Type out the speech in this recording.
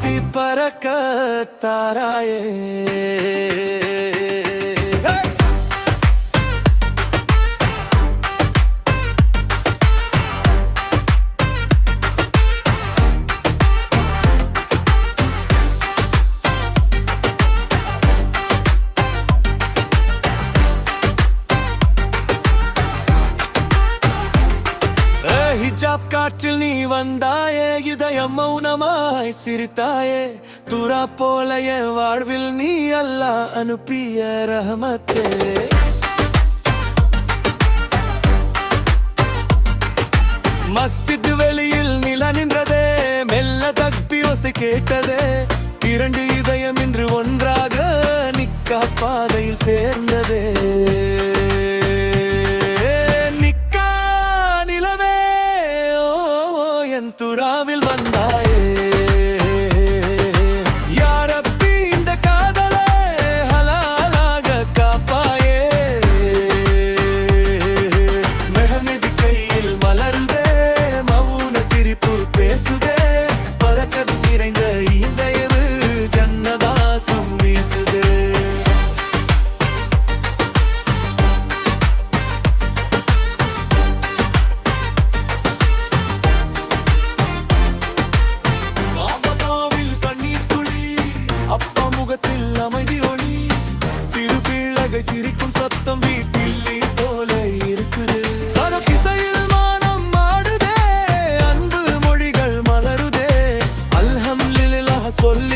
கட்டி பறக்க தாராயே. ஹிஜாப் காற்றில் நீ வந்தாயே, இதயம் மௌனமாய் சிரித்தாயே. துரா போல என் வாழ்வில் நீ அல்லாஹ் அனுப்பிய ரஹமத்தே. மஸ்ஜித் வெளியில் நில நின்றதே, மெல்ல தக்பி ஓசை கேட்டதே. இரண்டு இதயம் இன்று ஒன்றாக நிக்கா பாதையில் சேர்ந்ததே. துராவில் வந்தாயே யா ரப்பி, இந்த காதலை ஹலாலாக காப்பாயே. மெஹந்தி கையில் மலருதே, மௌன சிரிப்பு பேசுதே. பறக்கத் நிறைந்த இந்த இது ஜன்னதாசம் வீசுதே. அமைதி ஒளி, சிறு பிள்ளைகை சிரிக்கும் சத்தம் வீட்டில் நீ போல இருக்குது. திசையில் மானம் ஆடுதே, அன்பு மொழிகள் மலருதே. அல்ஹம்துலில்லாஹ் சொல்லி